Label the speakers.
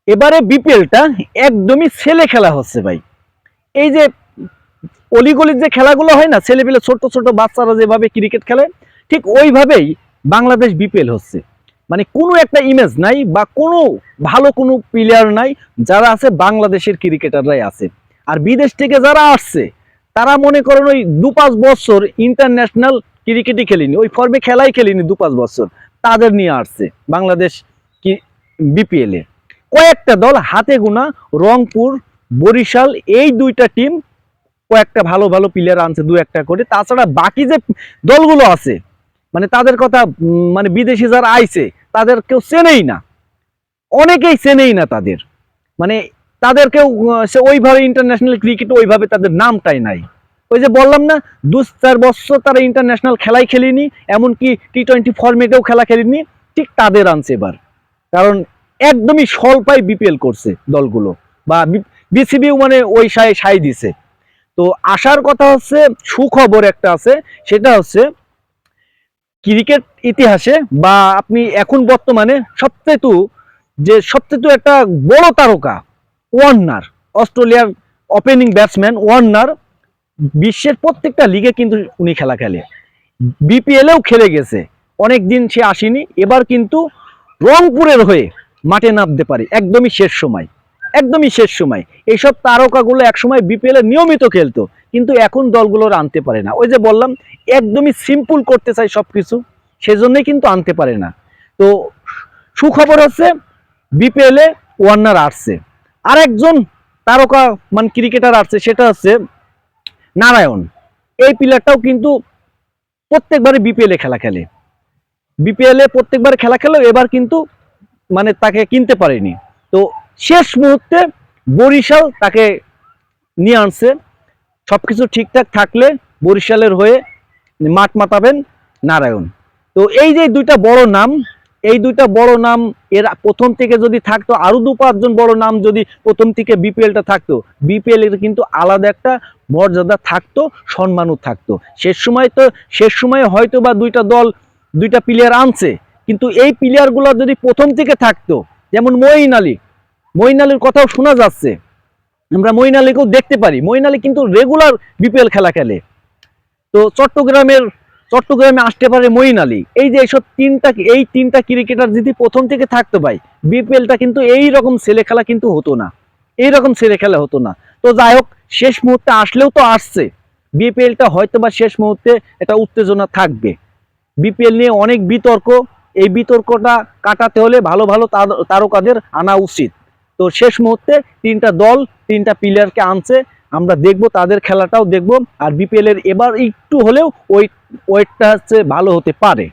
Speaker 1: এবারে বিপিএলটা একদমই ছেলে খেলা হচ্ছে ভাই। এই যে অলিগলির যে খেলাগুলো হয় না, ছেলেপেলে ছোট ছোট বাচ্চারা যেভাবে ক্রিকেট খেলে, ঠিক ওইভাবেই বাংলাদেশ বিপিএল হচ্ছে। মানে কোনো একটা ইমেজ নাই বা কোনো ভালো কোনো প্লেয়ার নাই, যারা আছে বাংলাদেশের ক্রিকেটাররাই আছে। আর বিদেশ থেকে যারা আসছে তারা মনে করেন ওই 2-5 বছর ইন্টারন্যাশনাল ক্রিকেটই খেলিনি, ওই ফর্মে খেলাই খেলিনি 2-5 বছর, তাদের নিয়ে আসছে বাংলাদেশ কি বিপিএল এ। কয়েকটা দল হাতে গোনা, রংপুর, বরিশাল, এই দুইটা টিম কয়েকটা ভালো ভালো প্লেয়ার আনছে, দু একটা করে। তাছাড়া বাকি যে দলগুলো আছে, মানে তাদের কথা মানে বিদেশি যারা আইছে তাদের কেউ চেনেই না, অনেকেই চেনেই না তাদের। মানে তাদেরকেও সে ওইভাবে ইন্টারন্যাশনাল ক্রিকেট ওইভাবে তাদের নামটাই নাই। ওই যে বললাম না, 2-4 বছর তারা ইন্টারন্যাশনাল খেলাই খেলেনি, এমনকি টি-20 ফরম্যাটেও খেলা খেলেনি, ঠিক তাদের আনছে এবার। কারণ একদমই স্বল্পাই বিপিএল করছে দলগুলো, বা বিসিবিও মানে ওই সাই দিছে। তো আসার কথা হচ্ছে, সুখবর একটা আছে, সেটা হচ্ছে ক্রিকেট ইতিহাসে বা আপনি এখন বর্তমানে সবচেয়ে একটা বড় তারকা ওয়ার্নার, অস্ট্রেলিয়ার ওপেনিং ব্যাটসম্যান ওয়ার্নার, বিশ্বের প্রত্যেকটা লিগে কিন্তু উনি খেলা খেলে, বিপিএলেও খেলে গেছে। অনেক দিন সে আসেনি, এবার কিন্তু রংপুরের হয়ে মাঠে নামতে পারে একদমই শেষ সময়, একদমই শেষ সময়। এইসব তারকাগুলো একসময় বিপিএল এ নিয়মিত খেলতো, কিন্তু এখন দলগুলোর আনতে পারে না। ওই যে বললাম, একদমই সিম্পল করতে চাই সবকিছু, সেজন্যই কিন্তু আনতে পারে না। তো সুখবর হচ্ছে বিপিএল এ ওয়ার্নার আসছে। আর একজন তারকা মানে ক্রিকেটার আসছে, সেটা হচ্ছে নারায়ণ। এই প্লেয়ারটাও কিন্তু প্রত্যেকবারে বিপিএল এ খেলা খেলে, বিপিএল এ প্রত্যেকবার খেলা খেলে, এবার কিন্তু মানে তাকে কিনতে পারেনি। তো শেষ মুহূর্তে বরিশাল তাকে নিয়ে আনছে। সবকিছু ঠিকঠাক থাকলে বরিশালের হয়ে মাঠ মাতাবেন নারায়ণ। তো এই যে দুইটা বড় নাম, এই দুইটা বড় নাম এর প্রথম থেকে যদি থাকতো, আরো 2-5 জন বড় নাম যদি প্রথম থেকে বিপিএলটা থাকতো, বিপিএল এর কিন্তু আলাদা একটা মর্যাদা থাকতো, সম্মানও থাকতো। শেষ সময় হয়তো বা দুইটা দল দুইটা প্লেয়ার আনছে, কিন্তু এই প্লেয়ারগুলো যদি প্রথম থেকে থাকতো, যেমন মঈন আলীর কথাও শোনা যাচ্ছে, আমরা মঈন আলীকেও দেখতে পারি। মঈন আলী কিন্তু রেগুলার বিপিএল খেলা খেলে। তো চট্টগ্রামে আসতে পারে মঈন আলী। এই যে এই তিনটা ক্রিকেটার যদি প্রথম থেকে থাকতো ভাই, বিপিএলটা কিন্তু এই রকম ছেলে খেলা কিন্তু হতো না, এইরকম ছেলে খেলা হতো না। তো যাই হোক, শেষ মুহূর্তে আসলেও তো আসছে, বিপিএলটা হয়তো বা শেষ মুহূর্তে একটা উত্তেজনা থাকবে। বিপিএল নিয়ে অনেক বিতর্ক, এই বিতর্কটা কাটাতে হলে ভালো ভালো তারকাদের আনা উচিত। তো শেষ মুহূর্তে তিনটা দল তিনটা প্লেয়ারকে আনছে, আমরা দেখব, তাদের খেলাটাও দেখব। আর বিপিএল এর এবার একটু হলেও ওয়েটটা হচ্ছে ভালো হতে পারে।